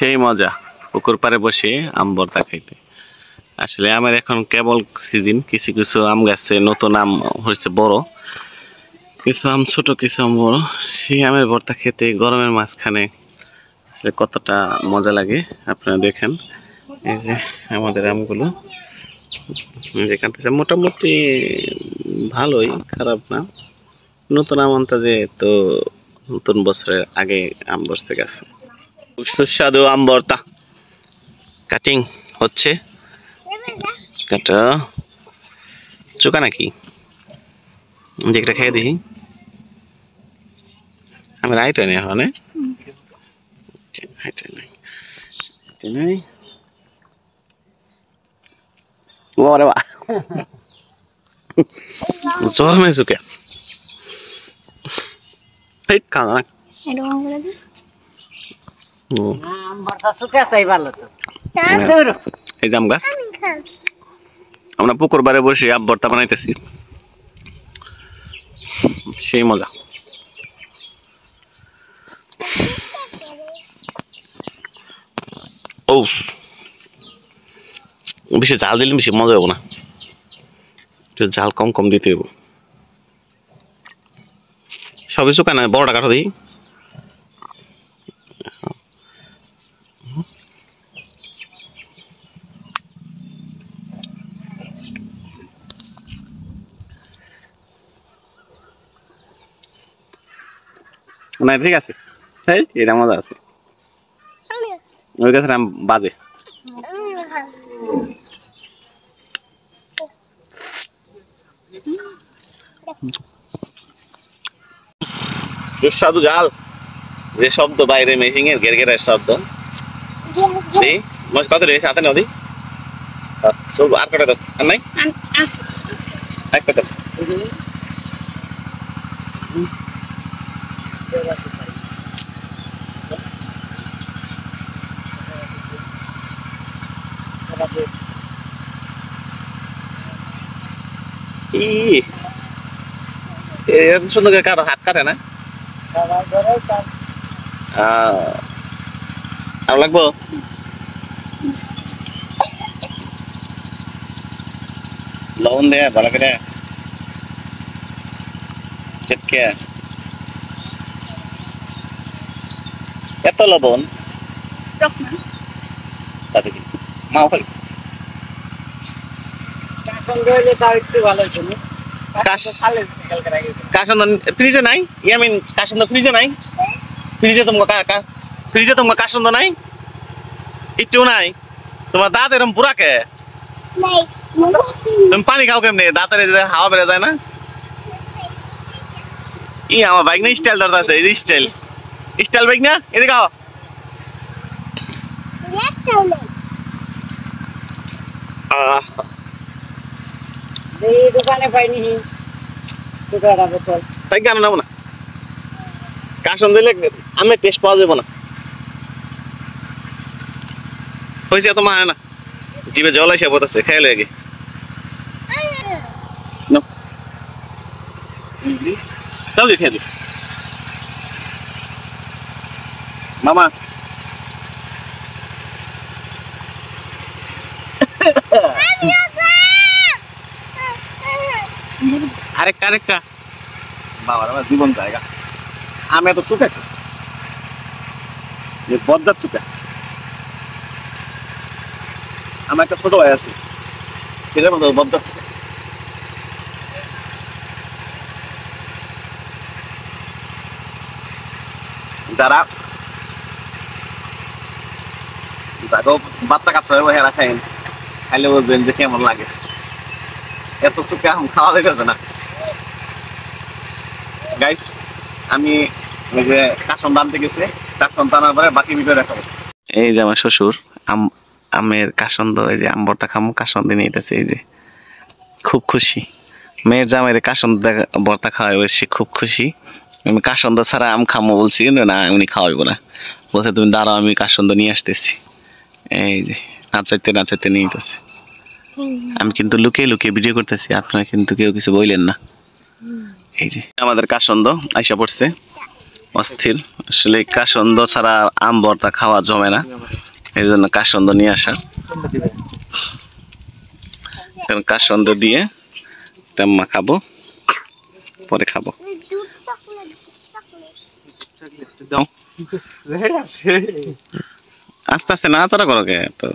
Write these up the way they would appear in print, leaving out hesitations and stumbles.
সেই মজা পুকুর পাড়ে বসে আম ভর্তা খাইতে। আসলে আমের এখন কেবল সিজন, কিছু কিছু আম গাছে নতুন আম হয়েছে বড়, কিছু আম ছোট, কিছু আম বড়। সেই আমের ভর্তা খেতে গরমের মাঝখানে আসলে কতটা মজা লাগে আপনারা দেখেন। এই যে আমাদের আমগুলো যেখান থেকে মোটামুটি ভালোই, খারাপ না। নতুন আম আনতে যে তো নতুন বছরের আগে আম বসতে গেছে। সুস্বাদু আম ভর্তা কাটিং হচ্ছে। কাটা চোকা নাকি যেটা খেয়ে দেখি। আমি রাইট হয় না এখন জ্বর মেয়ে চুকে খাওয়া না। এই জাম গাছ আমরা পুকুর বারে বসে আম ভর্তা বানাইতেছি, সেই মজা। ও বেশি ঝাল দিলে বেশি মজা হবো না, ঝাল কম কম দিতে হবো। সবই চুকা না, বড়টা কাঠো দিই। না ঠিক আছে, এটা মজা আছে। ওই গাছের আম বাজে। সুস্বাদু ঝাল, যে শব্দ বাইরে মেশিং এর গের গের শব্দ। কত রয়েছে হাতে নদী আর কটা দাও, আর নাই একটা দাও। সুন্দর করে কারো হাত কাটে না, আর লাগবো। লবণ দে ভালো করে চেটকে। এত লবণ তাতে কি মাও খালি কাসন্দ ফ্রিজে নাই। ইয়ামিন কাসন্দ ফ্রিজে নাই, ফ্রিজে তোমার কাসন্দ নাই, একটু নাই। তোমার দাঁত এরকম পুরাকে তুমি পানি খাও কেমনি? দাঁতের হাওয়া বেড়ে যায় না? ই আমার বাইক না স্টাইল দরকার আছে, এই স্টাইল স্টাইল বাইক না, এদিকে খাও। দোকানে পাইনি তাই কেন নেবো না? কাসন দিলে আমি টেস্ট পাওয়া যাবো না। হয়েছে এত মা না, জিভে জল আসে পড়তেছে, খেয়াল আগে খেয়ে দিই মামা। আরেকটা আরেকটা বাবার আমার জীবন জায়গা। আমি এত চুপে বদ্দার চুপে। আমার একটা ছোট ভাই আছে, সেটার মতো বদ্দার চুপে। যারা বাচ্চা কাচ্চা হেরা খাইন, খাইলে বলবেন যে কেমন লাগে। এত চুপে এখন খাওয়া যাইতেছে না গাইস। আমি ওই যে কাসন আনতে গেছে, কাসন আনার পরে বাকি ভিডিও দেখাবো। এই যে আমার শ্বশুর আমের কাসন্দ, এই যে আম ভর্তা খামো কাসন্দ নিতেছে। এই যে খুব খুশি, মেয়ের জামাইয়ের কাসন্দ ভর্তা খাওয়াই, সে খুব খুশি। আমি কাসন্দ ছাড়া আম খামো বলছি, কিন্তু না উনি খাওয়াইবো না, বলছে তুমি দাঁড়াও আমি কাসন্দ নিয়ে আসতেছি। এই যে নাচাইতে নাচাইতে নিয়ে যেতেছি। আমি কিন্তু লুকিয়ে লুকিয়ে ভিডিও করতেছি, আপনারা কিন্তু কেউ কিছু বললেন না। এই যে আমাদের কাসন্দ আইসা পড়ছে, অস্থির আসলে কাসন্দ ছাড়া আম ভর্তা খাওয়া জমে না, এর জন্য কাসন্দ নিয়ে আসা। কারণ কাসন্দ দিয়ে মাখাবো, পরে খাবো। আস্তে আস্তে নাড়াচাড়া করো কে, তো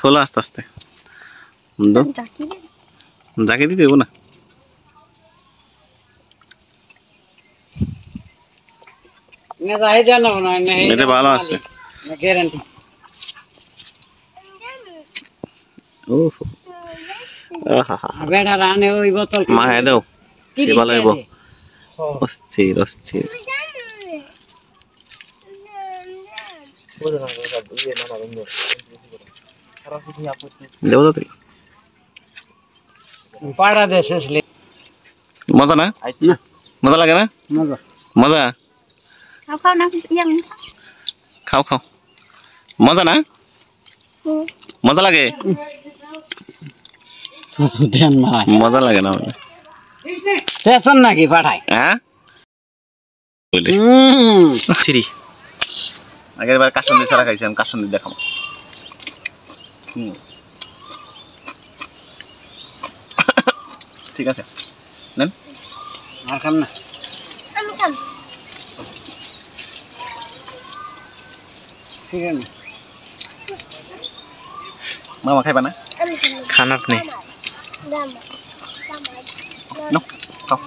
খোলো আস্তে আস্তে। জাকি দিতে দেবো না, এটা ভালো আছে। মা হ্যাঁ দাও, কি ভালো হইব। অস্থির অস্থির দেবো তো। মজা না? মজা লাগে না? মজা খাও খাও, মজা না? মজা লাগে? মজা লাগে না নাকি পাঠায়? হ্যাঁ আগের বার কাসন্দি ছাড়া খাইছি, আমি কাসন্দি দেখাবো। ঠিক আছে নেন, আর খাম না। মামা খাইবা না? খান আপনি, খাও।